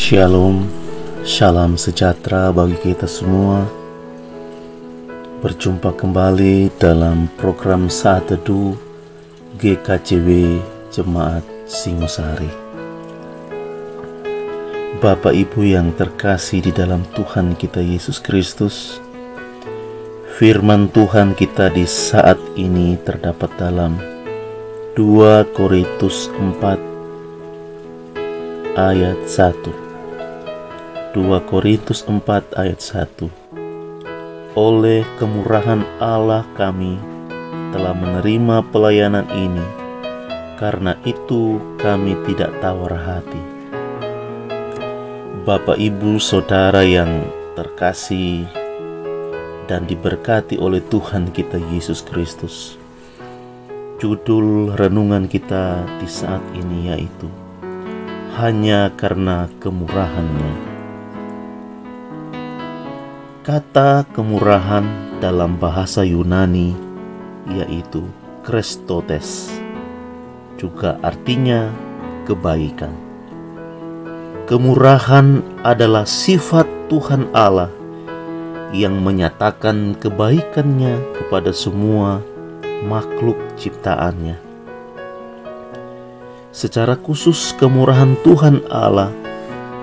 Shalom, salam sejahtera bagi kita semua. Berjumpa kembali dalam program Saat Teduh GKJW Jemaat Singosari. Bapak Ibu yang terkasih di dalam Tuhan kita Yesus Kristus, firman Tuhan kita di saat ini terdapat dalam 2 Korintus 4 ayat 1. 2 Korintus 4 ayat 1. Oleh kemurahan Allah kami telah menerima pelayanan ini, karena itu kami tidak tawar hati. Bapak, Ibu, Saudara yang terkasih dan diberkati oleh Tuhan kita Yesus Kristus, judul renungan kita di saat ini yaitu hanya karena kemurahan-Nya. Kata kemurahan dalam bahasa Yunani yaitu Christotes, juga artinya kebaikan. Kemurahan adalah sifat Tuhan Allah yang menyatakan kebaikan-Nya kepada semua makhluk ciptaannya. Secara khusus kemurahan Tuhan Allah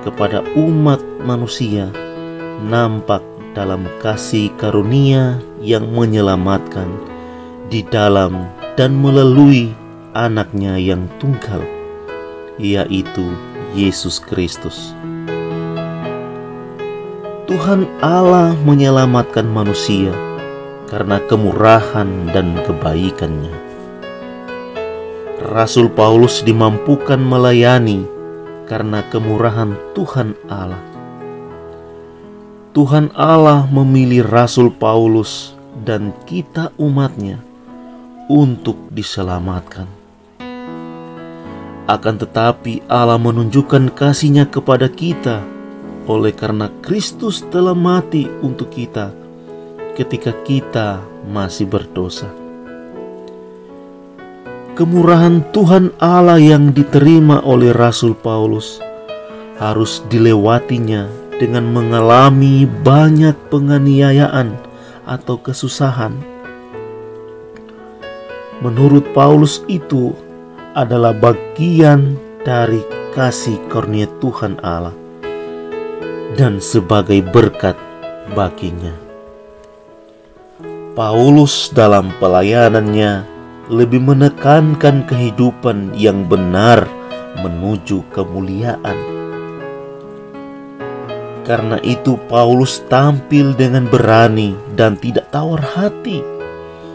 kepada umat manusia nampak dalam kasih karunia yang menyelamatkan di dalam dan melalui Anak-Nya yang tunggal, yaitu Yesus Kristus. Tuhan Allah menyelamatkan manusia karena kemurahan dan kebaikan-Nya. Rasul Paulus dimampukan melayani karena kemurahan Tuhan Allah. Tuhan Allah memilih Rasul Paulus dan kita umat-Nya untuk diselamatkan. Akan tetapi Allah menunjukkan kasih-Nya kepada kita oleh karena Kristus telah mati untuk kita ketika kita masih berdosa. Kemurahan Tuhan Allah yang diterima oleh Rasul Paulus harus dilewatinya dengan mengalami banyak penganiayaan atau kesusahan. Menurut Paulus itu adalah bagian dari kasih karunia Tuhan Allah dan sebagai berkat baginya. Paulus dalam pelayanannya lebih menekankan kehidupan yang benar menuju kemuliaan. Karena itu Paulus tampil dengan berani dan tidak tawar hati,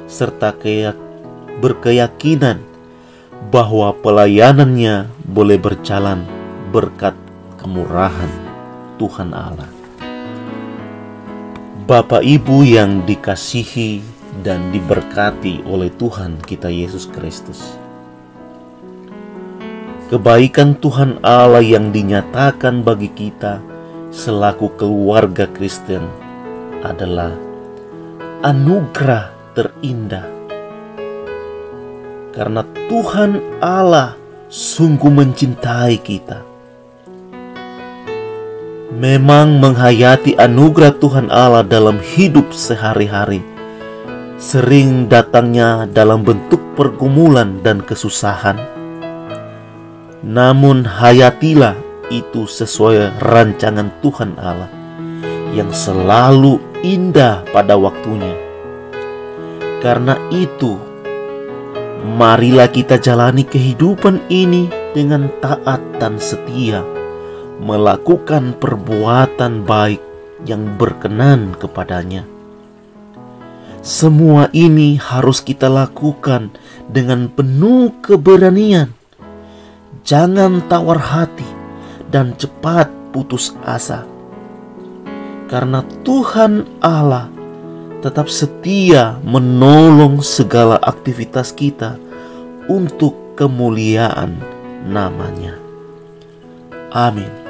serta berkeyakinan bahwa pelayanannya boleh berjalan berkat kemurahan Tuhan Allah. Bapak Ibu yang dikasihi dan diberkati oleh Tuhan kita Yesus Kristus, kebaikan Tuhan Allah yang dinyatakan bagi kita selaku keluarga Kristen adalah anugerah terindah. Karena Tuhan Allah sungguh mencintai kita. Memang menghayati anugerah Tuhan Allah dalam hidup sehari-hari sering datangnya dalam bentuk pergumulan dan kesusahan. Namun hayatilah itu sesuai rancangan Tuhan Allah yang selalu indah pada waktunya. Karena itu, marilah kita jalani kehidupan ini dengan taat dan setia, melakukan perbuatan baik yang berkenan kepadanya. Semua ini harus kita lakukan dengan penuh keberanian. Jangan tawar hati dan cepat putus asa, karena Tuhan Allah tetap setia menolong segala aktivitas kita untuk kemuliaan namanya. Amin.